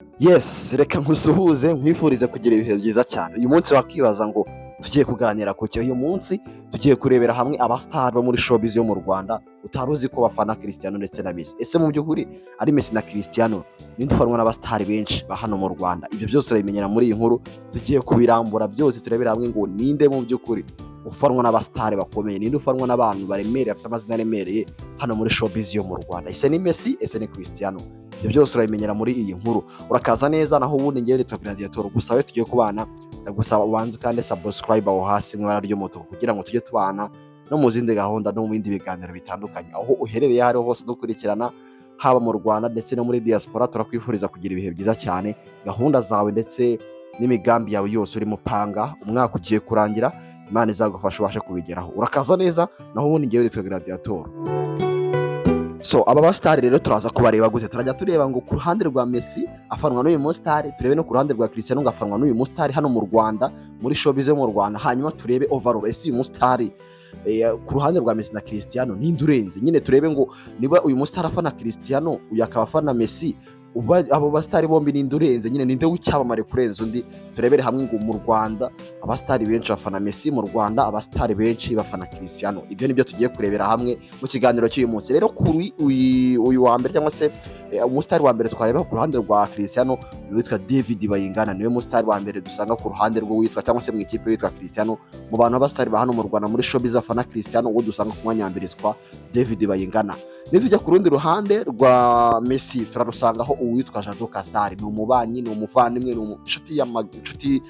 Yes, reka nkusuhuze nkwifurize kugira ibihe byiza cyane. Uyu munsi wakibaza ngo tugiye kuganira ku cyo. Uyu munsi tugiye kurebera hamwe abastar bo muri showbiz yo mu Rwanda utari uzi ko bafana Cristiano ndetse na Messi. Ese mu by'ukuri ari Messi na Cristiano ninde ufanwa n'abastar benshi ba hano mu Rwanda? Ibyo byose urabimenyera muri iyi nkuru. Tugiye kubirambura byose turebera hamwe ngo ninde mu by'ukuri ufanwa n'abastar bakomeye, ninde ufanwa n'abantu baremereye afite amazina aremereye hano muri showbiz yo mu Rwanda. Ese ni Messi, ese ni Cristiano? Ibyo byose urabimenyera muri iyi nkuru. Urakaza neza, naho ubundi ngewe nitwa Gladiator. Gusa we tugiye kubana, ndagusaba ubanze kandi subscribe aho hasi mu ibara ry'umutuku kugira ngo tujye tubana no mu zindi gahunda no mu bindi biganiro bitandukanye. Aho uherereye hariho hose dukurikirana, haba mu Rwanda ndetse no muri diaspora, turakwifuriza kugira ibihe byiza cyane. Gahunda zawe ndetse n'imigambi yawe yose urimo panga, umwaka ugiye kurangira, Imana izagufasha ubashe kubigeraho. Urakaza neza, naho ubundi ngewe nitwa Gladiator. So aba bastar rero turaza kubareba gute? Turajya tureba ngo ku ruhande rwa Messi afanwa n'uyu mustar, turebe no ku ruhande rwa Cristiano ngafanwa n'uyu mustar hano mu Rwanda muri showbiz yo mu Rwanda, hanyuma turebe overall ese uyu mustar ku ruhande rwa Messi na Cristiano ninde urenze. Nyine turebe ngo niba uyu mustar afana Cristiano uyu akaba afana Messi, abo bastar bombi ninde urenze, nyine ninde w'icyamamare kurenza undi. Turebere hamwe ngo mu Rwanda abastar benshi bafana Messi, mu Rwanda abastar benshi bafana Cristiano. Ibyo nibyo tugiye kurebera hamwe mu kiganiro cy'uyu munsi. Rero kuri uyu wa mbere cyangwa se umustar wa mbere twareba ku ruhande rwa Cristiano witwa David Bayingana, niwe mustar wa mbere dusanga ku ruhande rwo witwa cyangwa se mu ikipe witwa Cristiano. Mu bantu abastar ba hano mu Rwanda muri showbiz bafana Cristiano, uwo dusanga ku mwanya wa mbere witwa David Bayingana. Nizijya ku rundi ruhande rwa Messi turarusangaho uwitwa Abastar, ni umubanyi, ni umuvandimwe, ni inshuti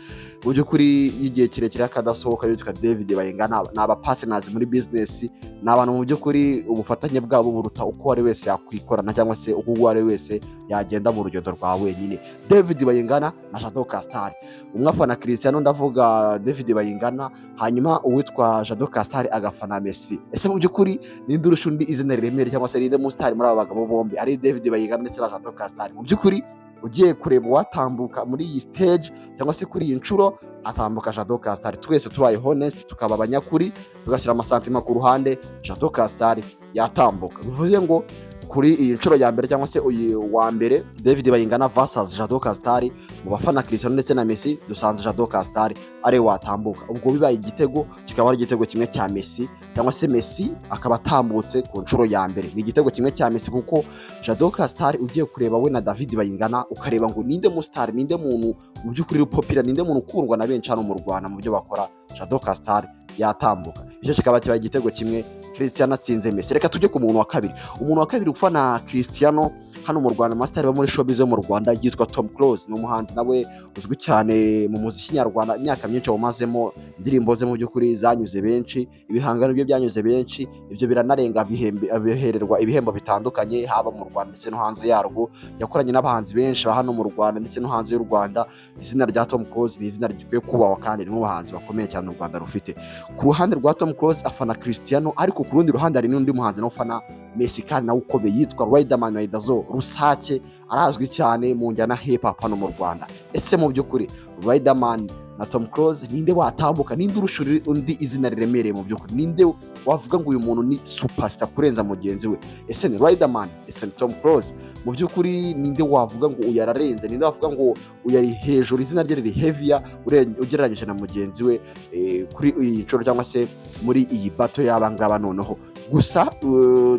mu by'ukuri y'igihe kirekire akadasohoka yitwa David Bayingana. Ni aba partners muri business, ni abantu mu by'ukuri ubufatanye bwabo buruta uko ari wese yakwikorana cyangwa se uko uwo ari wese yagenda mu rugendo rwa wenyine. David Bayingana na Abastar, umwe afana Cristiano ndavuga David Bayingana, hanyuma uwitwa Abastar agafana Messi. Ese mu by'ukuri ninde urusha undi izina riremere cyangwa se ninde mustar muri aba bagabo bombi ari David Bayingana ndetse na Abastar? Mu by'ukuri ugiye kureba uwatambuka muri iyi stage cyangwa se kuri iyi nshuro, atambuka Abastar. Twese tubaye honest, tukaba abanyakuri, tugashyira amasantima ku ruhande, Abastar yatambuka. Bivuze ngo kuri iyi nshuro ya mbere cyangwa se uyu wa mbere David Bayingana versus Abastar, mu bafana Cristiano ndetse na Messi dusanze Abastar ari watambuka. Ubwo bibaye igitego kikaba ari igitego kimwe cya Messi, cyangwa se Messi akaba atambutse ku nshuro ya mbere. Ni igitego kimwe cya Messi kuko Abastar ugiye kureba we na David Bayingana ukareba ngo ninde mustar, ninde muntu mu by'ukuri popular, ninde muntu ukundwa na benshi hano mu Rwanda mu byo bakora, Abastar yatambuka. Icyo kikaba kibaye igitego kimwe Cristiano atsinze Messi. Reka tujye ku muntu wa kabiri. Umuntu wa kabiri ufana Cristiano hano mu Rwanda, master ba muri showbiz yo mu Rwanda yitwa Tom Close. Ni umuhanzi nawe uzwi cyane mu muziki nyarwanda, imyaka myinshi awumazemo, indirimbo ze mu by'ukuri zanyuze benshi, ibihangano bye byanyuze benshi, ibyo biranarenga bihererwa ibihembo bitandukanye haba mu Rwanda ndetse no hanze yarwo. Yakoranye n'abahanzi benshi ba hano mu Rwanda ndetse no hanze y'u Rwanda. Izina rya Tom Close ni izina rikwiye kubahwa kandi ni mu bahanzi bakomeye cyane u Rwanda rufite. Ku ruhande rwa Tom Close afana Cristiano, ariko ku rundi ruhande hari n'undi muhanzi nawe ufana Messi kandi nawe ukomeye yitwa Riderman Rusake, arazwi cyane mu njyana hip hop hano mu Rwanda. Ese mu by'ukuri Riderman na Tom Close ninde watambuka, ninde urusha undi izina riremereye mu by'ukuri, ninde wavuga ngo uyu muntu ni superstar kurenza mugenzi we? Ese ni Riderman, ese ni Tom Close? Mu by'ukuri ninde wavuga ngo uyu ararenze, ninde wavuga ngo uyu ari hejuru, izina rye riri heavier ugereranyije na mugenzi we kuri iyi nshuro cyangwa se muri iyi battle y'abangaba noneho? Gusa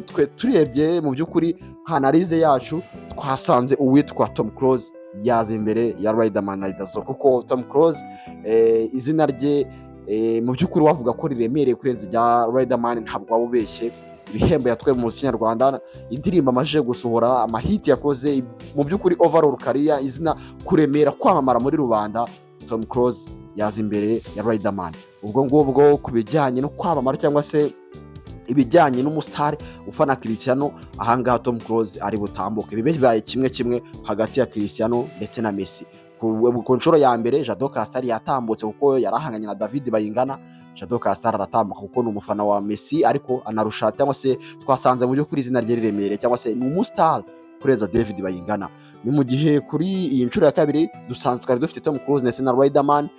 twe turebye mu by'ukuri analize yacu twasanze uwitwa Tom Close yaza imbere ya Riderman na kuko Tom Close izina rye mu by'ukuri wavuga ko riremereye kurenza rya Riderman ntabwo waba ubeshye. Ibihembo yatwaye mu muziki nyarwanda, indirimbo amajije gusohora, amahiti yakoze, mu by'ukuri overall career, izina kuremera, kwamamara muri rubanda, Tom Close yaza imbere ya Riderman. Ubwo ngubwo ku bijyanye no kwamamara cyangwa se ibijyanye n'umustar ufana Cristiano, ahangaha Tom Close ari butambuke. Bibe bibaye kimwe hagati ya Cristiano ndetse na Messi. Ku nshuro ya mbere Abastar yatambutse kuko yarahanganye na David Bayingana. Abastar aratambuka kuko ni umufana wa Messi, ariko anarusha cyangwa se twasanze mu by'ukuri izina rye riremereye cyangwa se ni umustar kurenza David Bayingana. Ni mu gihe kuri iyi nshuro ya kabiri dusanze twari dufite Tom Close ndetse na Riderman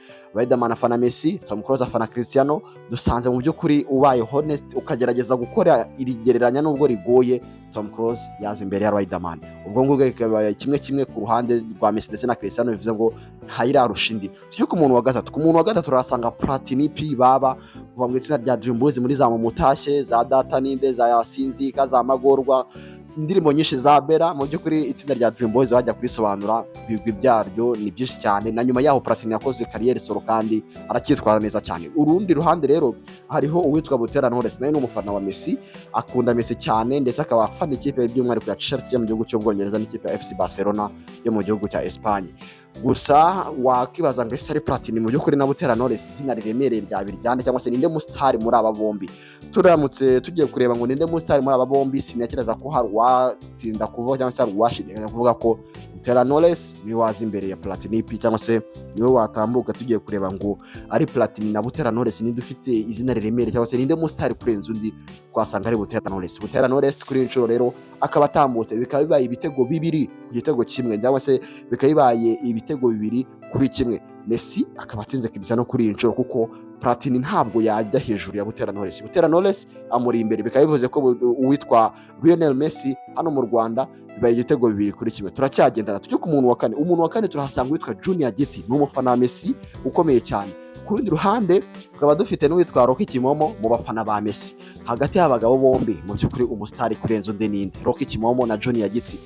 afana Messi, Tom Close afana Cristiano. Dusanze mu by'ukuri ubaye honest ukagerageza gukora iri gereranya nubwo rigoye, Tom Cruise yaza imbere ya Riderman. Ubwo ngubwo ikaba kimwe ku ruhande rwa Messi ndetse na Cristiano, bivuze ngo ntayirarusha indi. Tujye ku muntu wa gatatu turasanga Platini P baba kuva mu itsinda rya Dream Boys muri za Mumutashye, za Data Ninde, za Sinzika, za Magorwa, indirimbo nyinshi za Bera. Mu by'ukuri itsinda rya Dream Boys bajya kurisobanura ibigwi byaryo ni byinshi cyane, na nyuma yaho Platini yakoze kariyeri solo kandi aracyitwara neza cyane. Urundi ruhande rero hariho uwitwa Butera Knowless, nawe ni umufana wa Messi, akunda Messi cyane ndetse akaba afana ikipe by'umwihariko ya Chelsea mu gihugu cy'Ubwongereza n'ikipe ya FC Barcelona yo mu gihugu cya Espagne. Gusa wakibaza ngo ese ari Platini mu by'ukuri na Butera Knowless izina riremereye rya biryande, cyangwa se ninde mustar muri aba bombi? Turamutse tugiye kureba ngo ninde mustar muri aba bombi, sinakereza ko hari watinda kuvuga cyangwa se hari washidikanya kuvuga ko Butera Knowless ni waza imbere ya Platini P, cyangwa se niwe watambuka tugiye kureba ngo ari Platini na Butera Knowless ninde ufite izina riremereye, cyangwa se ninde mustar kurenza undi, twasanga ari Butera Knowless. Butera Knowless kuri inshuro rero akaba atambutse, bikaba bibaye ibitego 2 ku gitego kimwe, cyangwa se bikaba bibaye ibitego 2 kuri kimwe. Messi akaba atsinze Cristiano kuri inshuro, kuko Platini ntabwo yajya hejuru ya Butera Knowless. Butera Knowless amuri imbere, bikaba bivuze ko uwitwa Lionel Messi hano mu Rwanda bibaye igitego 2 kuri kimwe. Turacyagendana tujye ku muntu wa kane. Umuntu wa kane turahasanga uwitwa Junior Giti, ni umufana wa Messi ukomeye cyane. Ku rundi ruhande tukaba dufite n'uwitwa Rocky Kimomo mu bafana ba Messi. Hagati y'abagabo bombi mu by'ukuri umusitari kurenza undi ninde? Rocky Kimomo na Junior Giti.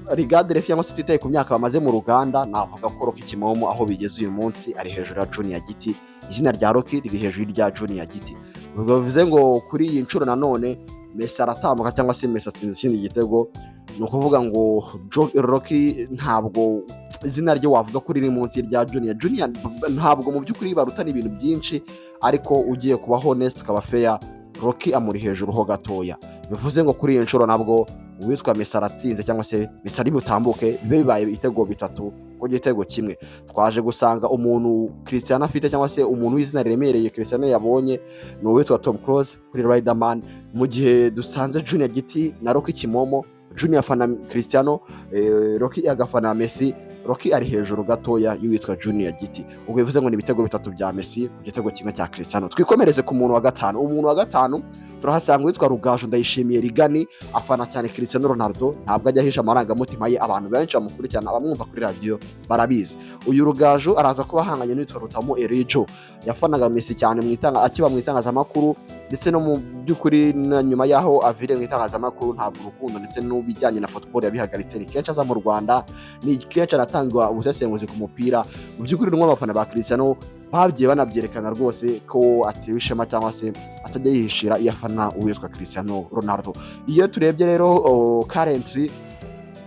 Regardless cyangwa se tutitaye ku myaka bamaze mu ruganda, navuga ko Rocky Kimomo aho bigeze uyu munsi ari hejuru ya Junior Giti. Izina rya Rocky riri hejuru rya Junior Giti. Ubwo bivuze ngo kuri iyi nshuro nanone Messi aratambuka, cyangwa se Messi atsinze ikindi gitego. Ni ukuvuga ngo Rocky ntabwo izina rye wavuga ko riri munsi rya Junior. Junior ntabwo mu by'ukuri barutana ibintu byinshi, ariko ugiye kuba honest ukaba fair, Rocky amuri hejuru ho gatoya. Bivuze ngo kuri iyi nshuro nabwo uwitwa Messi aratsinze, cyangwa se Messi ari butambuke, bibe bibaye ibitego 3 ku gitego kimwe. Twaje gusanga umuntu Cristiano afite, cyangwa se umuntu w'izina riremereye Cristiano yabonye, ni uwitwa Tom Cruise kuri Riderman, mu gihe dusanze Junior Giti na Rocky Kimomo, Junior afana Cristiano, Rocky agafana Messi. Rocky ari hejuru gatoya y'uwitwa Junior Giti. Ubwo bivuze ngo ni ibitego 3 bya Messi ku gitego kimwe cya Cristiano. Twikomereze ku muntu wa gatanu. Umuntu wa gatanu turahasanga uwitwa Rugaju Ndayishimiye Rigani, afana cyane Cristiano Ronaldo, ntabwo ajya ahisha amarangamutima ye. Abantu benshi bamukurikirana abamwumva kuri radio barabizi. Uyu Rugaju araza kuba ahanganye n'uwitwa Rutamo Erijo, yafanaga Messi cyane akiba mu itangazamakuru, ndetse no mu by'ukuri nyuma yaho avire mu itangazamakuru ntabwo urukundo ndetse n'ubijyanye na football yabihagaritse. Ni kenshi aza mu Rwanda, ni kenshi aratangwa ubusesenguzi ku mupira. Mu by'ukuri n'umwe abafana ba Cristiano bagiye banabyerekana rwose ko atewe ishema, cyangwa se atajya yihishira iyo afana uwitwa Cristiano Ronaldo. Iyo turebye rero currently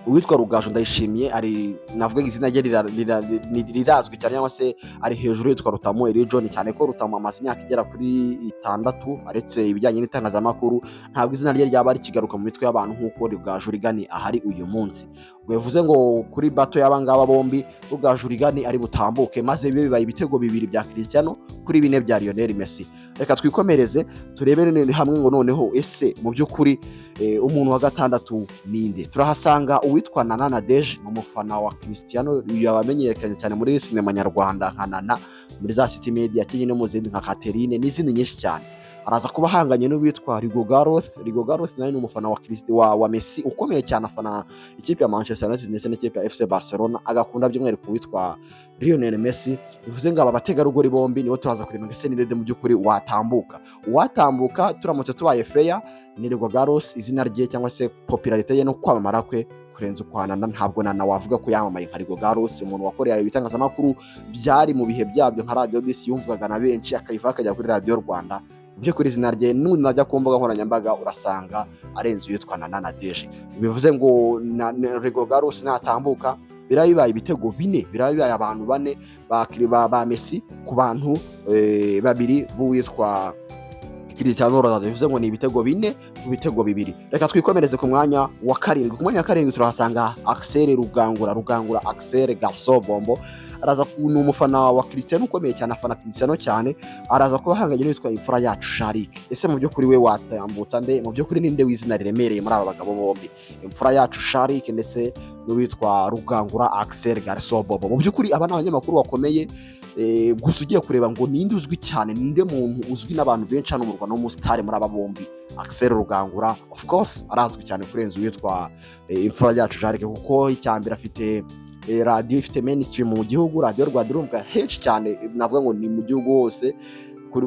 uwitwa Rugaju Ndayishimiye ari, navuga izina rye rirazwi cyane, cyangwa se ari hejuru y'uwitwa Rutamo Erijo, cyane ko Rutamo amaze imyaka igera kuri 6 aretse ibijyanye n'itangazamakuru. Ntabwo izina rye ryaba rikigaruka mu mitwe y'abantu nk'uko Rugaju Rigani ahari uyu munsi. Bivuze ngo kuri bato y'abangaba bombi Rugaju Rigani ari butambuke, maze bibe bibaye ibitego 2 bya Cristiano kuri 4 bya Lionel Messi. Reka twikomereze turebere hamwe ngo noneho ese mu by'ukuri umuntu wa gatandatu ninde? Turahasanga uwitwa Nana Deje, umufana wa Cristiano, yabamenyekanye cyane muri sinema nyarwanda nka Nana, muri za City Media, kinyi no mu zindi nka Catherine n'izindi nyinshi cyane. Araza kuba ahanganye n'uwitwa Rigo Gareth nawe ni umufana wa Messi ukomeye cyane, afana ikipe ya Manchester United ndetse n'ikipe ya FC Barcelona, agakunda by'umwihariko uwitwa Lionel Messi. Bivuze ngo aba bategarugori bombi nibo turaza kureba ngo ese Ninde mu by'ukuri watambuka. Turamutse tubaye fair, ni Rigo Gareth izina rye, cyangwa se popularité ye no kwamamara kwe kurenza ukwanana. Ntabwo Nana wavuga ko yamamaye nka Rigo Gareth, umuntu wakoreye ibitangazamakuru byari mu bihe byabyo nka Radio DC yumvwaga na benshi, akayiva akajya kuri Radio Rwanda. Byo kuri izina rye najya ku mbuga nkoranyambaga urasanga arenze uyitwa Nana Deje. Bivuze ngo Rigo Gareth natambuka birabibaye ibitego 4, birabibaye abantu 4 ba Messi ku bantu 2 b'uwitwa Cristiano Ronaldo. Bivuze ngo ni ibitego 4 ku bitego 2. Reka twikomereze ku mwanya wa 7. Ku mwanya wa 7 turahasanga Axel Rugangura Axel Garso Bombo. Araza ni umufana wa Cristiano ukomeye cyane, afana Cristiano cyane. Araza kuba ahanganye n'uwitwa Imfura yacu Sharik. Ese mu by'ukuri we watambutsa nde? Mu by'ukuri ninde w'izina riremereye muri aba bagabo bombi? Imfura yacu Sharik ndetse n'uwitwa Rugangura Axel Garso Bombo. Mu by'ukuri aba n'abanyamakuru bakomeye gusa ugiye kureba ngo ninde uzwi cyane, ninde muntu uzwi n'abantu benshi hano mu Rwanda w'umusitari muri aba bombi, Axel Rugangura of course arazwi cyane kurenza uwitwa imfura yacu Jarike, kuko icyambere afite radiyo ifite mainstream mu gihugu, radiyo Rwanda irumvwa henshi cyane, navuga ngo ni mu gihugu hose,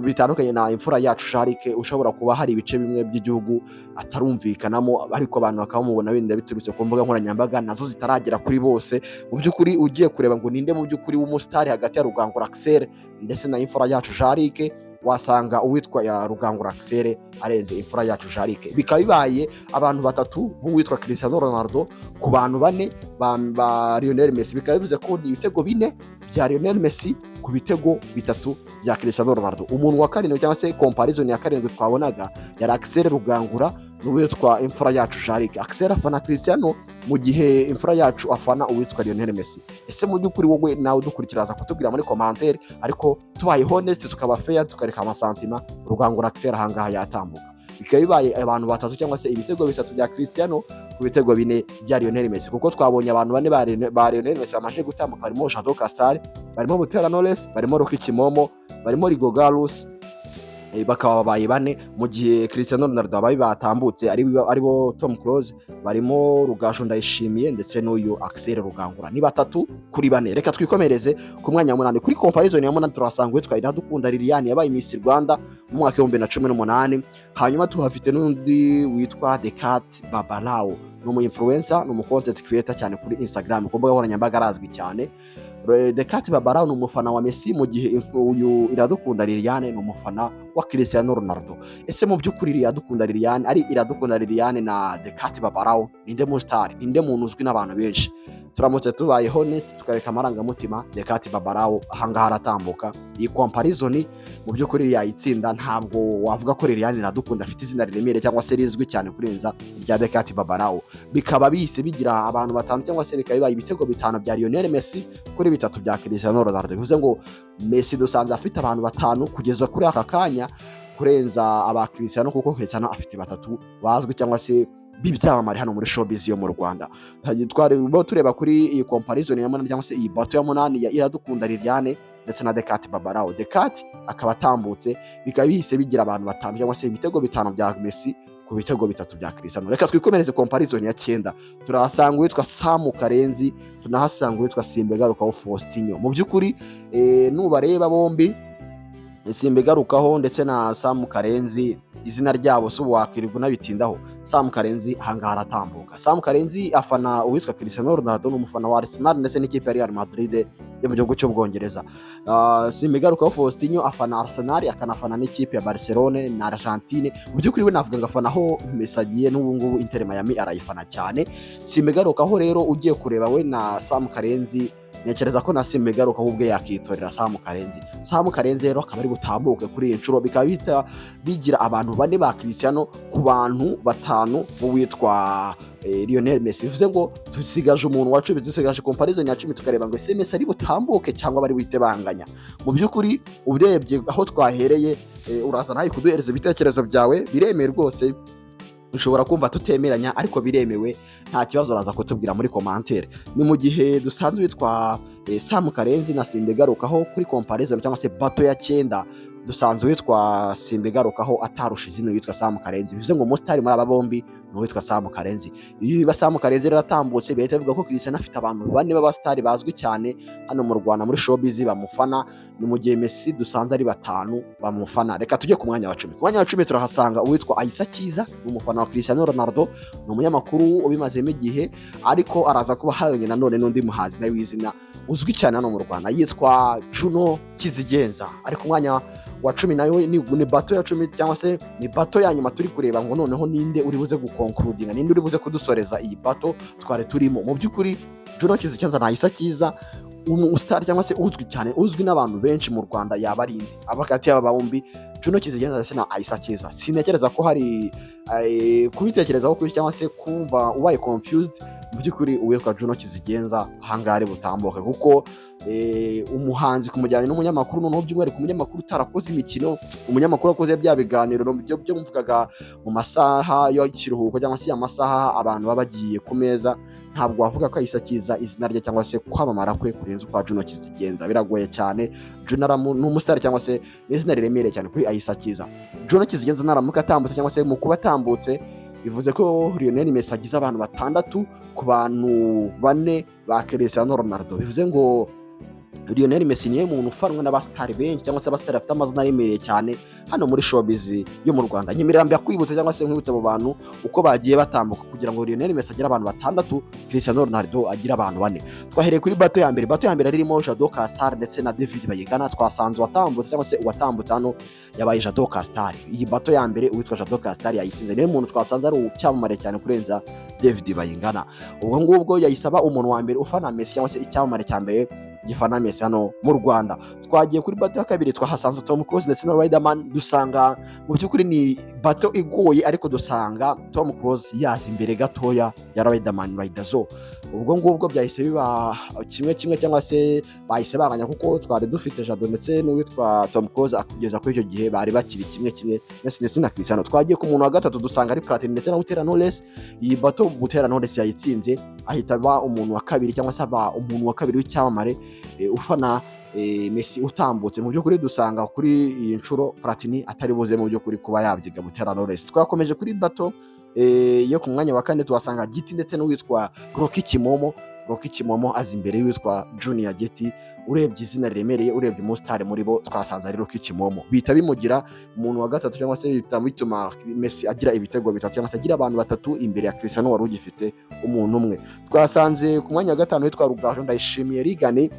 bitandukanye na imfura yacu Jarike ushobora kuba hari ibice bimwe by'igihugu atarumvikanamo, ariko abantu bakamubona wenda biturutse ku mbuga nkoranyambaga nazo zitaragera kuri bose. Mu by'ukuri ugiye kureba ngo ninde mu by'ukuri w'umusitari hagati ya Rugangura Axel ndetse na imfura yacu Jarike, wasanga uwitwa ya Rugangura Axel arenze imfura yacu Jarike. Bikaba bibaye abantu batatu b'uwitwa Cristiano Ronaldo ku bantu bane ba Lionel Messi, bikaba bivuze ko ni ibitego 4 bya Lionel Messi ku bitego 3 bya Cristiano Ronaldo. Umuntu wa karindwi cyangwa se comparison ya karindwi twabonaga yari Axel Rugangura n'uwitwa imfura yacu Jarike. Axel afana Cristiano mu gihe imfura yacu afana uwitwa Lionel Messi. Ese mu by'ukuri wowe nawe dukurikiraza kutubwira muri commentaire, ariko tubaye honest tukaba fair tukareka amasantima, Rugangura Axel ahangaha yatambuka. Bikaba bibaye abantu batatu cyangwa se ibitego 3 bya Cristiano ku bitego 4 bya Lionel Messi, kuko twabonye abantu bane ba Lionel Messi bamaze gutambuka, barimo Jado Castar, barimo Butera Knowless, barimo Rocky Kimomo, barimo Rigogalus, bakaba babaye bane, mu gihe Cristiano Ronaldo abaye batambutse aribo Tom Close, barimo Rugaju Ndayishimiye ndetse n'uyu Axel Rugangura. Ni batatu kuri bane. Reka twikomereze ku mwanya wa 8 kuri comparison ya 8 turasanga witwa Iradukunda Liliane yabaye Miss Rwanda mu mwaka wa 2018. Hanyuma tuhafite n'undi witwa Decat Babalao, n'umu influencer, n'umu content creator cyane kuri Instagram, ku mbuga nkoranyambaga arazwi cyane. Decat Babalao ni umufana wa Messi, mu gihe uyu Iradukunda Liliane ni umufana wa Cristiano Ronaldo. Ese mu by'ukuri Iradukunda Liliane ari Iradukunda Liliane na Decat Babalao ninde mu star, ninde muntu uzwi n'abantu benshi? Turamutse tubaye honest tukareka amarangamutima, Decat Babalao ahangaha aratambuka. Iyi comparison mu by'ukuri yayitsinda, ntabwo wavuga ko Liliane Iradukunda afite izina riremere cyangwa se rizwi cyane kurenza rya Decat Babalao. Bikaba bise bigira abantu batanu cyangwa se bikaba bibaye ibitego 5 bya Lionel Messi kuri 3 bya Cristiano Ronaldo. Bivuze ngo Messi dusanze afite abantu 5 kugeza kuri aka kanya kurenza aba Cristiano, kuko Cristiano afite 3 bazwi cyangwa se bibyamamare hano muri showbiz yo mu Rwanda. Twarimo tureba kuri iyi comparison ya 8 cyangwa se iyi bato ya 8 ya Iradukunda Liliane ndetse na Decat Babalao. Decat akaba atambutse, bikaba bihise bigira abantu 5 cyangwa se ibitego 5 bya Messi ku bitego 3 bya Cristiano. Reka twikomereze comparison ya 9. Turahasanga uwitwa Samu Karenzi, tunahasanga uwitwa Simbegarukaho Faustinho. Mu by'ukuri nubareba bombi Simbegarukaho ndetse na Samu Karenzi, izina ryabo so wakwirirwa nabitindaho. Samu Karenzi ahangaha aratambuka. Samu Karenzi afana uwitwa Cristiano Ronaldo, n'umufana wa Arsenal ndetse n'ikipe ya Real Madrid yo mu gihugu cy'Ubwongereza. Simbegarukaho Faustinho afana Arsenal, akanafana n'ikipe ya Barcelona na Argentine. Mu by'ukuri we navuga ngafanaho Messi agiye, n'ubu ngubu Inter Miami arayifana cyane. Simbegarukaho rero ugiye kureba we na Samu Karenzi, nekereza ko na Simbegarukaho ubwe yakitorera Samu Karenzi. Samu Karenzi rero akaba ari butambuke kuri iyi nshuro, bikaba bigira abantu bane ba Cristiano ku bantu 5 witwa Lionel Messi. Bivuze ngo tusigaje umuntu wa 10, dusigaje comparison ya 10 tukareba ngo ese Messi ari butambuke cyangwa bari wite banganya. Mu by'ukuri urebye aho twahereye, uraza nayo kuduhereza ibitekerezo byawe, biremeye rwose. Ushobora kumva tutemeranya ariko biremewe, nta kibazo uraza kutubwira muri commentaire. Ni mu gihe dusanzwe witwa Samu Karenzi na Simbegarukaho kuri comparison cyangwa se bato ya 9, dusanzwe witwa Simbegarukaho atarusha izina witwa Samu Karenzi. Bivuze ngo mustari muri aba bombi no witwa Samu Karenzi. Iyo Samu Karenzi ratambutse bihita bivuga ko Cristiano afite abantu bane b'abastari bazwi cyane hano mu Rwanda muri showbiz bamufana, ni mu gihe Messi dusanze ari 5 bamufana. Reka tujye ku mwanya wa 10. Ku mwanya wa 10 turahasanga uwitwa Aissa Kiza, n'umufana wa Cristiano Ronaldo, ni umunyamakuru ubimazemo igihe, ariko araza kuba hayonye nanone n'undi muhazi nawe w'izina uzwi cyane hano mu Rwanda yitwa Juno Kizigenza. Ariko mwanya wa 10 nayo ni bato ya 10 cyangwa se ni bato ya nyuma turi kureba ngo noneho ninde uri buze guconcludinga, ninde uri buze kudusoreza iyi bato tware turimo. Mu by'ukuri Juno Kizigenza na Aissa Kiza, umustar cyangwa se uzwi cyane, uzwi n'abantu benshi mu Rwanda, yabarinde abakati aba bombi Juno Kizigenza ndetse na Aissa Kiza. Sinekereza ko hari kubitekerezaho kuri cyangwa se kumva ubaye confused. Mu by'ukuri uwitwa Juno Kizigenza hangare butambuke, kuko umuhanzi kumujyana n'umunyamakuru, noneho by'umwihariko umunyamakuru utarakoze imikino, umunyamakuru akoze bya biganiro byo mvugaga mu masaha yo kiruhuko cyangwa se amasaha abantu baba bagiye ku meza, ntabwo wavuga ko yahise akiza izina rye cyangwa se kwamamara kwe kurenza kwa Juno Kizigenza, biragoye cyane. Juno ni umusitari cyangwa se n'izina riremereye cyane kuri ahise akiza. Juno Kizigenza naramuka atambutse cyangwa se mu kuba atambutse bivuze ko Lionel Messi agize abantu 6 ku bantu 4 ba Cristiano Ronaldo. Bivuze ngo Lionel Messi niwe muntu ufanwa n'abastari benshi cyangwa se abastari bafite amazina aremereye cyane hano muri showbiz yo mu Rwanda. Nyimirambi yakwibutse cyangwa se nkwibutse abo bantu uko bagiye batambuka kugira ngo Lionel Messi agire abantu 6, Cristiano Ronaldo agira abantu 4. Twahereye kuri bato ya mbere. Bato ya mbere ririmo Jado Castar ndetse na David Bayingana. Twasanze watambutse cyangwa se uwatambutse hano yabaye Jado Castar. Iyi bato ya mbere uwitwa Jado Castar yayitsinze, niwe muntu twasanze ari ucyamamare cyane kurenza David Bayingana. Ubwo ngubwo yayisaba umuntu wa mbere ufana Messi cyangwa se icyamamare cya mbere gifana Messi hano mu Rwanda. Twagiye kuri bato ya kabiri twahasanze Tom Cruise ndetse na Riderman. Dusanga mu by'ukuri ni bato igoye ariko dusanga Tom Cruise yaza imbere gatoya ya Riderman Riderzo. Ubwo ngubwo byahise biba kimwe cyangwa se bahise banganya kuko twari dufite Jado ndetse n'uwitwa Tom Cruise akugeza kuri icyo gihe bari bakiri kimwe ndetse na Cristiano. Twagiye ku muntu wa gatatu dusanga ari Platini ndetse na Butera Knowless. Iyi bato Butera Knowless yayitsinze ahita ba umuntu wa kabiri cyangwa se aba umuntu wa kabiri w'icyamamare ufana Messi utambutse. Mu by'ukuri dusanga kuri iyi nshuro Platini atari buze mu by'ukuri kuba yabyiga Butera Knowless. Twakomeje kuri bato yo ku mwanya wa kane tuhasanga Giti ndetse n'uwitwa Rocky Kimomo. Rocky Kimomo azi imbere y'uwitwa Junior Giti. Urebye izina riremereye, urebye umusitari muri bo twasanze ari Rocky Kimomo. Bihita bimugira umuntu wa gatatu cyangwa se bituma Messi agira ibitego bitatu cyangwa se agira abantu 3 imbere ya Cristiano wari ugifite umuntu umwe. Twasanze ku mwanya wa gatanu witwa Rugaju Ndayishimiye Rigani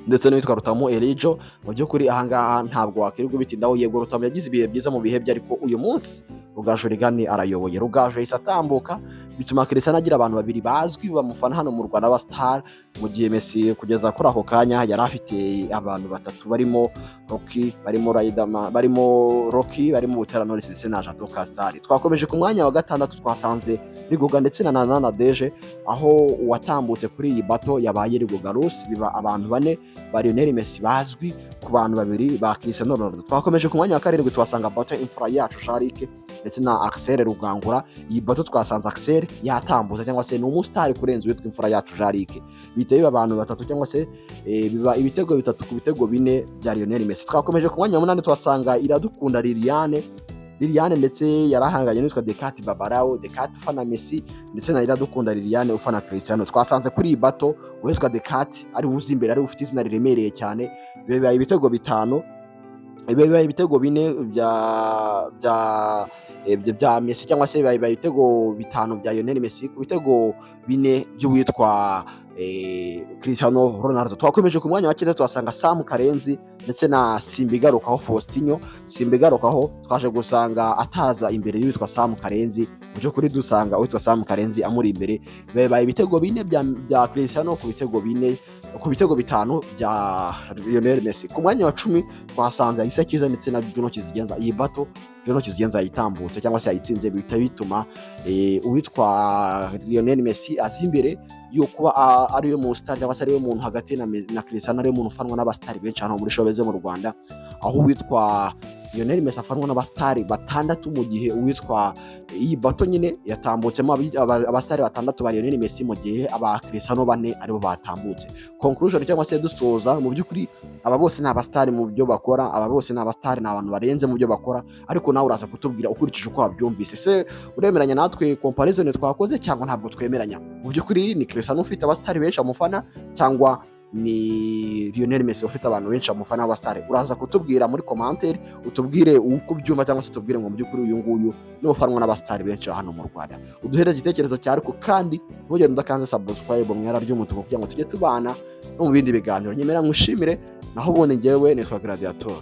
ndetse n'uwitwa Rutamu Elijo. Mu by'ukuri ahangaha ntabwo wakirirwa bitindaho. Yego Rutamu yagize ibihe byiza mu bihe bye, ariko uyu munsi Rugaju Rigani arayoboye. Rugaju yahise atambuka bituma Cristiano agira abantu 2 bazwi bamufana hano mu Rwanda abastar, mu gihe Messi kugeza kuri ako kanya yari afite abantu 3 barimo Rocky, barimo Riderman, barimo Rocky, barimo Butera Knowless ndetse na Jado Castar. Twakomeje ku mwanya wa gatandatu twasanze Rigoga ndetse na Nana Deje, aho watambutse kuri iyi bato yabaye Rigoga Rus. Biba abantu 4 ba Lionel Messi bazwi ku bantu 2 ba Cristiano Ronaldo. Twakomeje ku mwanya wa karindwi twasanga bato imfura yacu Jarike ndetse na Axel Rugangura. Iyi bato twasanze Axel yatambutse cyangwa se ni umusitari kurenza witwa imfura yacu Jarike. Bite biba abantu 3 cyangwa se biba ibitego 3 ku bitego 4 bya Lionel Messi. Twakomeje ku mwanya wa 8 twasanga Iradukunda Liliane ndetse yarahanganye n'utwa Dekati Babarao. Dekati ufana Messi ndetse na Iradukunda Liliane ufana Cristiano. Twasanze kuri iyi bato uwitwa Dekati ari uzi imbere, ari ufite izina riremereye cyane. Bibaye ibitego 5, bibaye ibitego 4 bya Messi cyangwa se bibaye ibitego 5 bya Lionel Messi ku bitego 4 by'uwitwa Cristiano Ronaldo. Twakomeje ku mwanya wa 9 twasanga Sam Karenzi ndetse na Simbigarukaho Faustinho. Simbigarukaho twaje gusanga ataza imbere y'uwitwa Sam Karenzi. Mu by'ukuri dusanga uwitwa Sam Karenzi amuri imbere. Bibaye ibitego 4 bya Cristiano ku bitego 5 bya Lionel Messi. Ku mwanya wa 10 twasanze Isa Kiza ndetse na Juno Kizigenza. Iyi bato Juno Kizigenza yitambutse cyangwa se yayitsinze, bihita bituma uwitwa Lionel Messi azi imbere yo kuba ariwe mu star cyangwa se ariwe muntu hagati na Cristiano, ariwe muntu ufanwa n'abastari benshi hano muri showbiz yo mu Rwanda, aho witwa Lionel Messi afanwa n'abastari 6 mu gihe uwitwa iyi bato nyine yatambutsemo abastari 6 ba Lionel Messi, mu gihe aba Cristiano 4 aribo batambutse. Conclusion cyangwa se dusoza, mu by'ukuri aba bose ni abastari mu byo bakora, aba bose ni abastari, ni abantu barenze mu byo bakora, ariko nawe uraza kutubwira ukurikije uko wabyumvise. Se uremeranya natwe comparison twakoze cyangwa ntabwo twemeranya? Mu by'ukuri ni Cristiano ufite abastari benshi amufana cyangwa ni Lionel Messi ufite abantu benshi amufana abastari? Uraza kutubwira muri commentaire, utubwire uko byumva cyangwa se utubwire ngo mu by'ukuri uyu nguyu ni ufanwa n'abastari benshi hano mu Rwanda. Uduhereze igitekerezo cyawe, ariko kandi ntugende udakanze subscribe mu yara ry'umutuku kugira ngo tujye tubana no mu bindi biganiro. Nyemera ngushimire, naho ubone njyewe nitwa Gladiator.